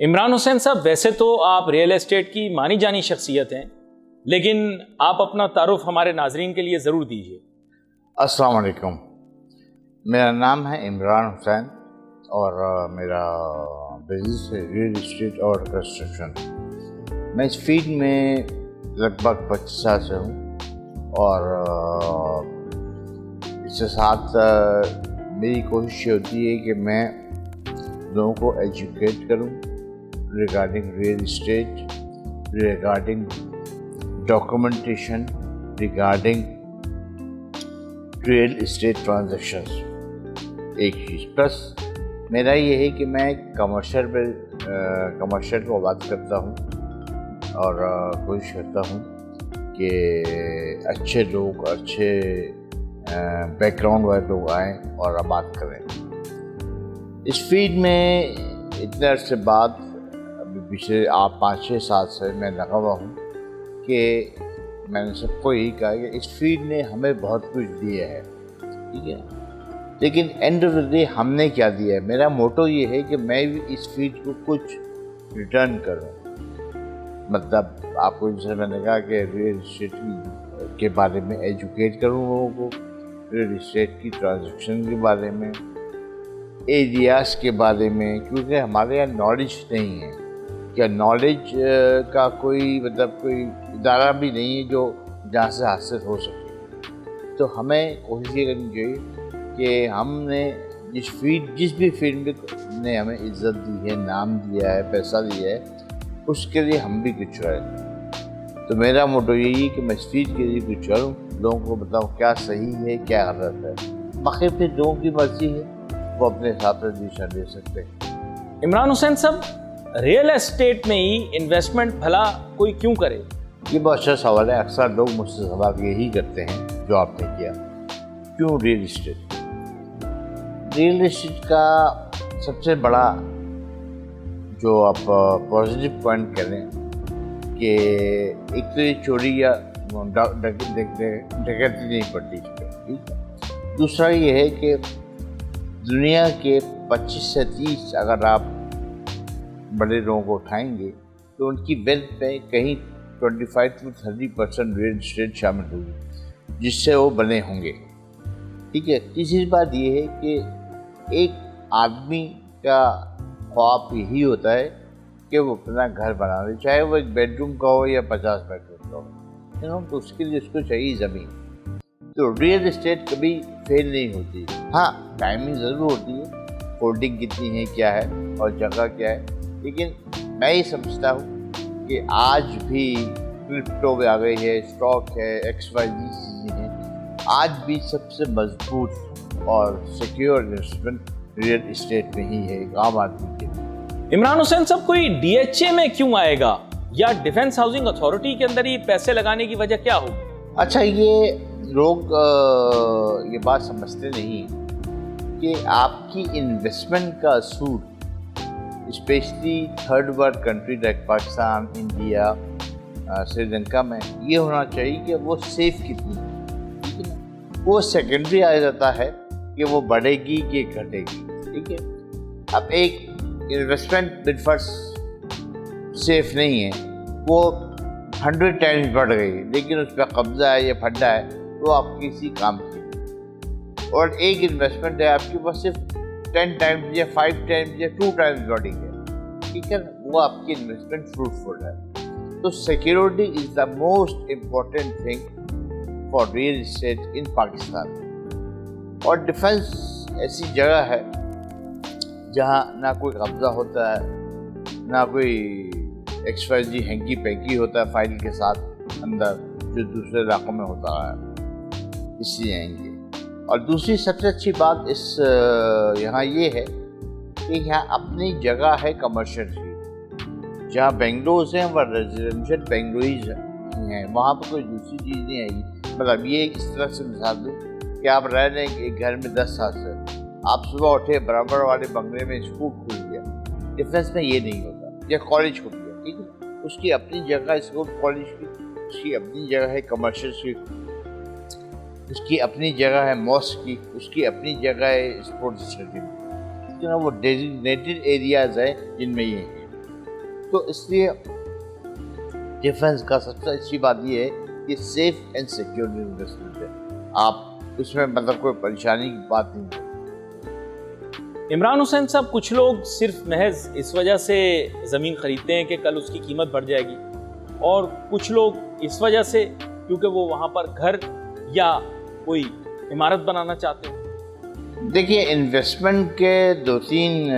عمران حسین صاحب، ویسے تو آپ ریئل اسٹیٹ کی مانی جانی شخصیت ہیں، لیکن آپ اپنا تعارف ہمارے ناظرین کے لیے ضرور دیجیے۔ السلام علیکم، میرا نام ہے عمران حسین اور میرا بزنس ہے ریئل اسٹیٹ اور کنسٹرکشن۔ میں اس فیلڈ میں لگ بھگ 25 سال سے ہوں اور اس کے ساتھ میری کوشش یہ ہوتی ہے کہ میں لوگوں کو ایجوکیٹ کروں regarding real estate, regarding documentation, regarding real estate transactions. ایک چیز پلس میرا یہ ہے کہ میں کمرشل کو بات کرتا ہوں اور کوشش کرتا ہوں کہ اچھے لوگ، اچھے بیک گراؤنڈ والے لوگ آئیں اور بات کریں۔ اس فیلڈ میں اتنے عرصے بعد ابھی پچھلے 5-6 سال سے میں لگا ہوا ہوں کہ میں نے سب کو یہی کہا کہ اس فیلڈ نے ہمیں بہت کچھ دیا ہے، ٹھیک ہے، لیکن اینڈ آف دا ڈے ہم نے کیا دیا ہے۔ میرا موٹو یہ ہے کہ میں بھی اس فیلڈ کو کچھ ریٹرن کروں، مطلب آپ کو جیسے میں نے کہا کہ ریئل اسٹیٹ کے بارے میں ایجوکیٹ کروں لوگوں کو، ریئل اسٹیٹ کی ٹرانزیکشن کے بارے میں، ایریاز کے بارے میں، کیونکہ ہمارے یہاں نالج نہیں ہے۔ کیا نالج کا کوئی کوئی ادارہ بھی نہیں ہے جو جہاں سے حاصل ہو سکے، تو ہمیں کوشش یہ کرنی چاہیے کہ ہم نے جس بھی فیلڈ نے ہمیں عزت دی ہے، نام دیا ہے، پیسہ دیا ہے، اس کے لیے ہم بھی کچھ کریں۔ تو میرا موٹو یہی ہے کہ میں اس فیلڈ کے لیے کچھ کروں، لوگوں کو بتاؤں کیا صحیح ہے کیا غلط ہے، باقی پھر لوگوں کی مرضی ہے، وہ اپنے حساب سے ڈیسیژن لے سکتے ہیں۔ عمران حسین صاحب، ریئل اسٹیٹ میں ہی انویسٹمنٹ بھلا کوئی کیوں کرے؟ یہ بہت اچھا سوال ہے، اکثر لوگ مجھ سے سوال یہی کرتے ہیں جو آپ نے کیا، کیوں ریئل اسٹیٹ؟ ریئل اسٹیٹ کا سب سے بڑا جو آپ پازیٹیو پوائنٹ کریں کہ ایک تو یہ چوری یا ڈکیتی نہیں پڑتی اس پہ، ٹھیک ہے۔ دوسرا یہ ہے کہ دنیا کے 25 سے 30 اگر آپ بڑے لوگوں کو اٹھائیں گے تو ان کی ویلتھ پہ کہیں 25 to 30% ریئل اسٹیٹ شامل ہوگی جس سے وہ بنے ہوں گے، ٹھیک ہے۔ تیسری بات یہ ہے کہ ایک آدمی کا خواب یہی ہوتا ہے کہ وہ اپنا گھر بنا لے، چاہے وہ 1 بیڈ روم کا ہو یا 50 بیڈ روم کا ہو، تو اس کے لیے اس کو چاہیے زمین۔ تو ریئل اسٹیٹ کبھی فیل نہیں ہوتی، ہاں ٹائمنگ ضرور ہوتی ہے، ہولڈنگ کتنی ہے کیا ہے اور جگہ کیا ہے، لیکن میں یہ سمجھتا ہوں کہ آج بھی کرپٹو بھی آ گئی ہے، اسٹاک ہے، XYZ چیزیں ہیں، آج بھی سب سے مضبوط اور سیکیور انویسٹمنٹ ریئل اسٹیٹ میں ہی ہے ایک عام آدمی کے لیے۔ عمران حسین صاحب، کوئی DHA میں کیوں آئے گا یا ڈیفنس ہاؤسنگ اتھارٹی کے اندر ہی پیسے لگانے کی وجہ کیا ہوگی؟ اچھا، یہ لوگ یہ بات سمجھتے نہیں کہ آپ کی انویسٹمنٹ کا اصول specially third world country like Pakistan, India, Sri Lanka میں یہ ہونا چاہیے کہ وہ سیف کتنی ہے، ٹھیک ہے نا۔ وہ سیکنڈری آ جاتا ہے کہ وہ بڑھے گی کہ گھٹے گی، ٹھیک ہے۔ اب ایک انویسٹمنٹ بالفرض سیف نہیں ہے، وہ 100 ٹائمز بڑھ گئی لیکن اس پہ قبضہ ہے یا پھڈا ہے، وہ آپ کسی کام کی نہیں۔ اور ایک انویسٹمنٹ ہے آپ کے پاس صرف 10 ٹائمز یا 5 ٹائمز یا 2 ٹائمز بڑھی ہے، ٹھیک ہے، وہ آپ کی انویسٹمنٹ فروٹفل ہے۔ تو security is the most important thing for real estate in Pakistan. اور ڈیفنس ایسی جگہ ہے جہاں نہ کوئی قبضہ ہوتا ہے، نہ کوئی XYZ ہینکی پینکی ہوتا ہے فائل کے ساتھ اندر جو دوسرے علاقوں میں ہوتا ہے، اس لیے آئیں گے۔ اور دوسری سب سے اچھی بات یہاں یہ ہے کہ یہاں اپنی جگہ ہے کمرشل کی، جہاں بنگلوز ہیں وہ ریزیڈینشیل بنگلوز ہیں، وہاں پہ کوئی دوسری چیز نہیں آئے گی۔ مطلب یہ اس طرح سے مثال دوں کہ آپ رہ رہے ہیں ایک گھر میں 10 سال سے، آپ صبح اٹھے برابر والے بنگلے میں اسکول کھل گیا، ڈفرینس میں یہ نہیں ہوتا، یا کالج کھل گیا، ٹھیک ہے، اس کی اپنی جگہ اسکول کالج کی، اس کی اپنی جگہ ہے کمرشل کی، اس کی اپنی جگہ ہے ماسک کی، اس کی اپنی جگہ ہے اسپورٹس اسٹیڈیم کی، وہ ڈیزگنیٹڈ ایریاز ہیں جن میں یہ ہیں۔ تو اس لیے ڈیفنس کا سب سے اچھی بات یہ ہے کہ سیف اینڈ سیکیور انویسٹمنٹ ہے. آپ اس میں مطلب کوئی پریشانی کی بات نہیں ہے. عمران حسین صاحب، کچھ لوگ صرف محض اس وجہ سے زمین خریدتے ہیں کہ کل اس کی قیمت بڑھ جائے گی، اور کچھ لوگ اس وجہ سے کیونکہ وہ وہاں پر گھر یا کوئی عمارت بنانا چاہتے ہیں. دیکھیے، انویسٹمنٹ کے 2-3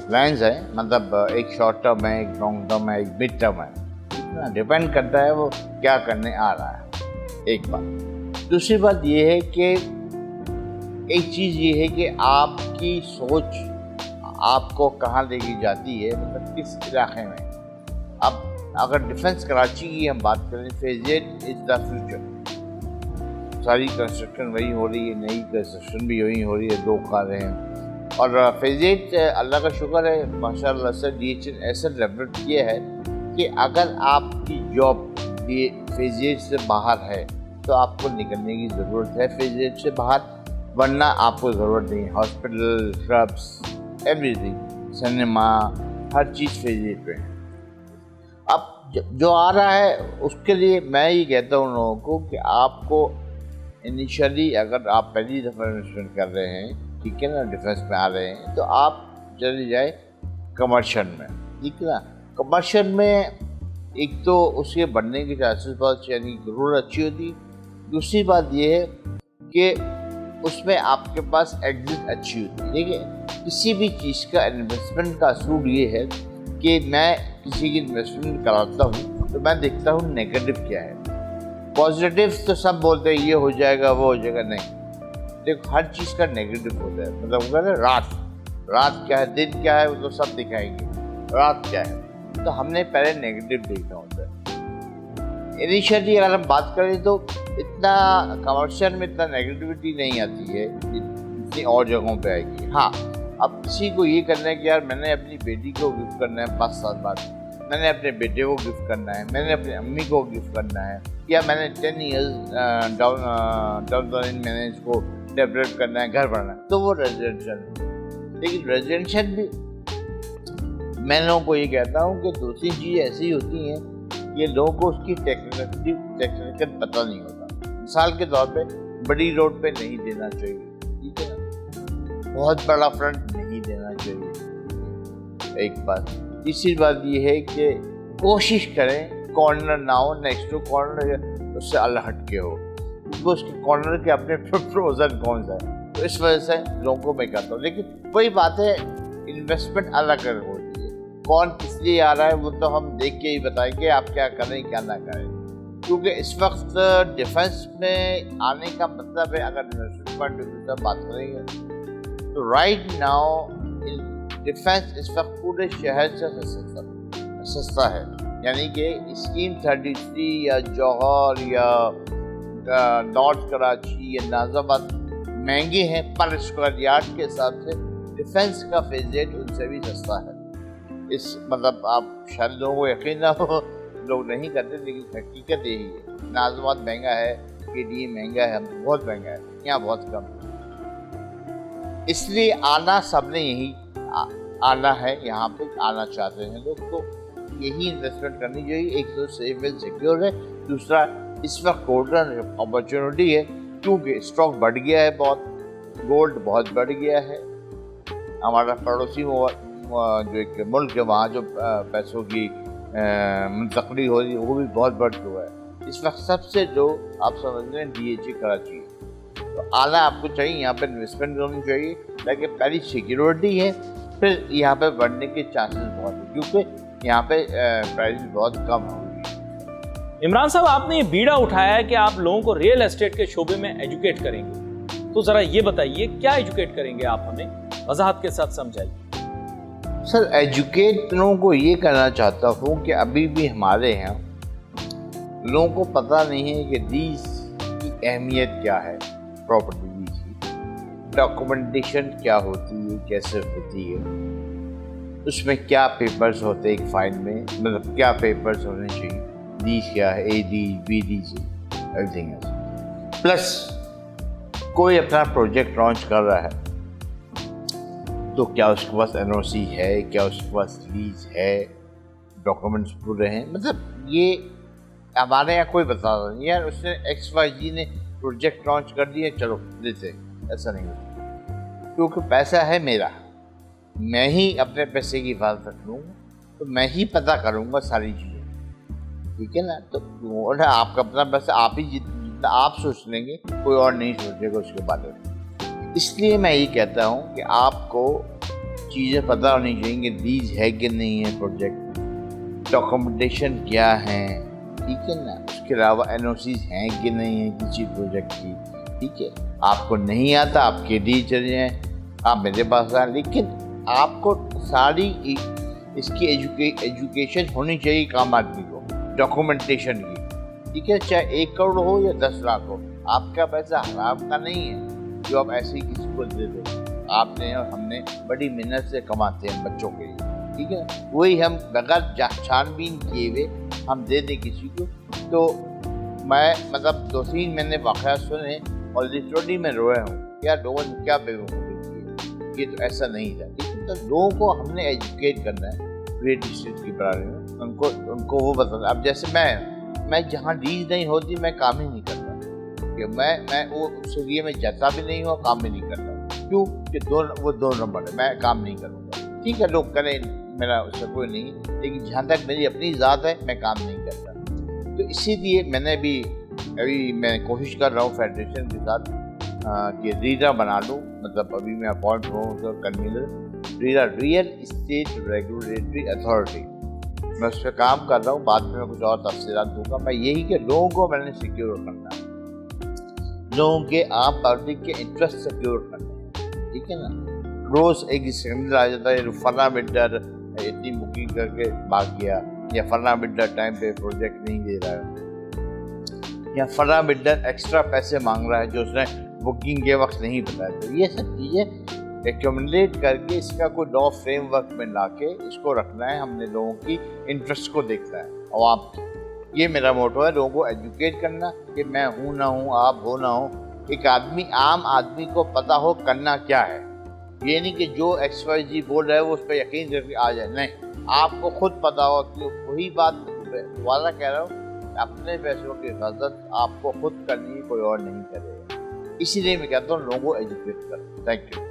پلانز ہیں. مطلب ایک شارٹ ٹرم ہے، ایک لانگ ٹرم ہے، ایک مڈ ٹرم ہے. ڈیپینڈ کرتا ہے وہ کیا کرنے آ رہا ہے. ایک بات. دوسری بات یہ ہے کہ ایک چیز یہ ہے کہ آپ کی سوچ آپ کو کہاں لے کے جاتی ہے، مطلب کس علاقے میں. اب اگر ڈیفنس کراچی کی ہم بات کریں، فیز 8 از دا فیوچر. ساری کنسٹرکشن وہی ہو رہی ہے، نئی کنسٹرکشن بھی وہی ہو رہی ہے، 2 کاریں ہیں. اور فیز 8 اللہ کا شکر ہے ماشاء اللہ سے DHN ایسا ڈیولپ کیا ہے کہ اگر آپ کی جاب فیز 8 سے باہر ہے تو آپ کو نکلنے کی ضرورت ہے فیز 8 سے باہر، ورنہ آپ کو ضرورت نہیں. Hospital, clubs, everything, cinema, ہر چیز فیز 8 پہ ہے. اب جو آ رہا ہے اس کے لیے میں یہ کہتا ہوں لوگوں کو کہ آپ کو انیشلی اگر آپ پہلی دفعہ انویسٹمنٹ کر رہے ہیں، ٹھیک ہے نا، ڈیفنس میں آ رہے ہیں، تو آپ چلے جائیں کمرشل میں. ٹھیک ہے نا. کمرشل میں ایک تو اس کے بڑھنے کے چانسز بہت، یعنی ضرور اچھی ہوتی. دوسری بات یہ ہے کہ اس میں آپ کے پاس ایگزٹ اچھی ہوتی ہے. دیکھیے، کسی بھی چیز کا انویسٹمنٹ کا اصول یہ ہے کہ میں کسی کی انویسٹمنٹ کراتا ہوں تو میں دیکھتا ہوں نیگیٹو کیا ہے. پازیٹیو تو سب بولتے ہیں یہ ہو جائے گا، وہ ہو جائے گا. نہیں، دیکھو ہر چیز کا نیگیٹو ہوتا ہے. مطلب ہوگا نا، رات کیا ہے، دن کیا ہے، وہ تو سب دکھائیں گے. رات کیا ہے تو ہم نے پہلے نیگیٹو دیکھنا ہوتا ہے. انیشیلی اگر ہم بات کریں تو اتنا کمرشل میں اتنا نیگیٹیوٹی نہیں آتی ہے جتنی اور جگہوں پہ آئے گی. ہاں، اب کسی کو یہ کرنا ہے کہ یار میں نے اپنی بیٹی کو گفٹ کرنا ہے 5 سال بعد، میں نے اپنے بیٹے کو گفٹ کرنا ہے، میں نے اپنی امی کو گفٹ کرنا ہے، یا میں نے 10 ایئرز ڈاؤن میں نے اس کو ڈیولپ کرنا ہے، گھر بنانا ہے، تو وہ ریزیڈینشل ہے. لیکن ریزیڈینشل بھی میں لوگوں کو یہ کہتا ہوں کہ 2-3 چیزیں ایسی ہوتی ہیں کہ لوگوں کو اس کی ٹیکنیکل پتہ نہیں ہوتا. مثال کے طور پہ بڑی روڈ پہ نہیں دینا چاہیے. ٹھیک ہے نا. بہت بڑا فرنٹ نہیں دینا چاہیے. ایک بات. تیسری بات یہ ہے کہ کوشش کریں کارنر نہ ہو، نیکسٹ ٹو کارنر اس سے الگ ہٹ کے ہو، کیونکہ اس کے کارنر کے اپنے پروزن کون سا ہے. تو اس وجہ سے لوگوں کو میں کہتا ہوں. لیکن وہی بات ہے، انویسٹمنٹ الگ الگ ہوتی ہے. کون کس لیے آ رہا ہے وہ تو ہم دیکھ کے ہی بتائیں گے آپ کیا کریں کیا نہ کریں. کیونکہ اس وقت ڈیفنس میں آنے کا مطلب ہے، اگر انویسٹمنٹ بات کریں گے تو رائٹ ناؤ ڈیفنس اس وقت پورے شہر سے سستا ہے. یعنی کہ اسکیم 33 یا جوہر یا نارتھ کراچی یا نازم آباد مہنگے ہیں پر اسکوائر یارڈ کے حساب سے. ڈیفنس کا فیز 8 ان سے بھی سستا ہے. اس مطلب آپ شاید لوگوں کو یقین نہ ہو، لوگ نہیں کرتے، لیکن حقیقت یہی ہے. نازم آباد مہنگا ہے، KDA مہنگا ہے، بہت مہنگا ہے، یہاں بہت کم ہے. اس لیے آنا سب نے یہی آنا ہے، یہاں پہ آنا چاہتے ہیں لوگ، تو یہی انویسٹمنٹ کرنی چاہیے. ایک تو سیف اینڈ سیکیور ہے، دوسرا اس وقت گولڈن اپرچونٹی ہے کیونکہ اسٹاک بڑھ گیا ہے، بہت گولڈ بہت بڑھ گیا ہے. ہمارا پڑوسی جو ایک ملک ہے وہاں جو پیسوں کی منتقلی ہو رہی ہے وہ بھی بہت بڑھ چکا ہے. اس وقت سب سے جو آپ سمجھ لیں DHA کراچی ہے. تو آنا آپ کو چاہیے، یہاں پہ انویسٹمنٹ کرنی چاہیے تاکہ پہلی سیکیورٹی ہے، پھر یہاں پہ بڑھنے کے چانسز بہت ہیں کیونکہ یہاں پہ پرائز بہت کم ہو گئی. عمران صاحب، آپ نے یہ بیڑا اٹھایا ہے کہ آپ لوگوں کو ریئل اسٹیٹ کے شعبے میں ایجوکیٹ کریں گے، تو ذرا یہ بتائیے کیا ایجوکیٹ کریں گے آپ؟ ہمیں وضاحت کے ساتھ سمجھائیے. سر، ایجوکیٹ لوگوں کو یہ کرنا چاہتا ہوں کہ ابھی بھی ہمارے یہاں لوگوں کو پتہ نہیں ہے کہ لیز کی اہمیت کیا ہے. پراپرٹی لیز کی ڈاکومنٹیشن کیا ہوتی ہے، کیسے ہوتی ہے، اس میں کیا پیپرز ہوتے ہیں ایک فائل میں، مطلب کیا پیپرز ہونے چاہیے، لیز کیا ہے، AD BD سے ایوری تھنگ ایلس. پلس کوئی اپنا پروجیکٹ لانچ کر رہا ہے تو کیا اس کے پاس NOC ہے، کیا اس کے پاس لیز ہے، ڈاکومنٹس پورے ہیں. مطلب یہ ہمارے یہاں کوئی بتاتا نہیں یار اس نے XYZ نے پروجیکٹ لانچ کر دیا چلو لیتے, ایسا نہیں ہوتا. کیونکہ پیسہ ہے میرا, میں ہی اپنے پیسے کی حفاظت رکھوں گا, تو میں ہی پتہ کروں گا ساری چیزیں, ٹھیک ہے نا. تو آپ کا اپنا پیسہ آپ ہی جتنا آپ سوچ لیں گے, کوئی اور نہیں سوچے گا اس کے بارے میں. اس لیے میں یہ کہتا ہوں کہ آپ کو چیزیں پتہ ہونی چاہیے کہ لیز ہے کہ نہیں ہے پروجیکٹ, ڈاکومنٹیشن کیا ہے, ٹھیک ہے نا. اس کے علاوہ NOCs ہیں کہ نہیں ہیں کسی پروجیکٹ کی, ٹھیک ہے. آپ کو نہیں آتا آپ کے لیے چلے جائیں, آپ میرے پاس آئیں, لیکن آپ کو ساری اس کی ایجوکیشن ہونی چاہیے کام آدمی کو, ڈاکومنٹیشن کی, ٹھیک ہے. چاہے 1 کروڑ ہو یا 10 لاکھ ہو, آپ کا پیسہ حرام کا نہیں ہے جو آپ ایسے ہی کسی کو دے دو. آپ نے اور ہم نے بڑی محنت سے کماتے ہیں بچوں کے لیے, ٹھیک ہے. وہی ہم بغیر چھان بین کیے ہوئے ہم دے دیں کسی کو. تو میں مطلب 2-3 میں نے واقعات سنے اور لٹرلی میں رویا ہوں کیا لوگوں نے کیا بے وقوفی کی, یہ تو ایسا نہیں تھا. تو لوگوں کو ہم نے ایجوکیٹ کرنا ہے ریل اسٹیٹ کے بارے میں, ان کو وہ بتانا. اب جیسے میں جہاں لیز نہیں ہوتی میں کام ہی نہیں کرتا, کہ میں وہ اس لیے میں جاتا بھی نہیں ہوں, کام بھی نہیں کرتا. کیوں کہ وہ 2 نمبر ہے, میں کام نہیں کروں گا. ٹھیک ہے لوگ کریں, میرا اس سے کوئی نہیں, لیکن جہاں تک میری اپنی ذات ہے میں کام نہیں کرتا. تو اسی لیے میں نے ابھی میں کوشش کر رہا ہوں فیڈریشن کے ساتھ کہ ریرا بنا لوں. مطلب ابھی میں اپوائنٹ ہوں کنوینر ریرا, ریئل اسٹیٹ ریگولیٹری اتھارٹی. میں اس پہ کام کر رہا ہوں, بعد میں کچھ اور تفصیلات دوں گا. میں یہی کہ لوگوں کو میں نے سیکیور کرنا ہے, لوگوں کے عام پبلک کے انٹرسٹ سیکیور کرنا ہے, ٹھیک ہے نا. روز ایک اسکینڈل آ جاتا ہے, فلاں بلڈر اتنی بکنگ کر کے بھاگ گیا, یا فلاں بلڈر ٹائم پہ پروجیکٹ نہیں دے رہا ہے, یا فلاں بلڈر ایکسٹرا پیسے مانگ رہا ہے جو اس نے بکنگ کے وقت نہیں بتایا. تو یہ سب چیزیں ایکومولیٹ کر کے اس کا کوئی لا فریم ورک میں لا کے اس کو رکھنا ہے. ہم نے لوگوں کی انٹرسٹ کو دیکھنا ہے, عوام کی. یہ میرا موٹو ہے, لوگوں کو ایجوکیٹ کرنا کہ میں ہوں نہ ہوں, آپ ہو نہ ہو, ایک عام آدمی کو پتہ ہو کرنا کیا ہے. یہ نہیں کہ جو XYZ بول رہا ہے وہ اس پہ یقین کر کے آ جائے, نہیں. آپ کو خود پتہ ہو کہ وہی بات دوبارہ کہہ رہا ہوں, اپنے پیسوں کی حفاظت آپ کو خود کرنی ہے, کوئی اور نہیں کرے گا. اسی لیے میں کہتا ہوں لوگوں کو ایجوکیٹ کرو. Thank you.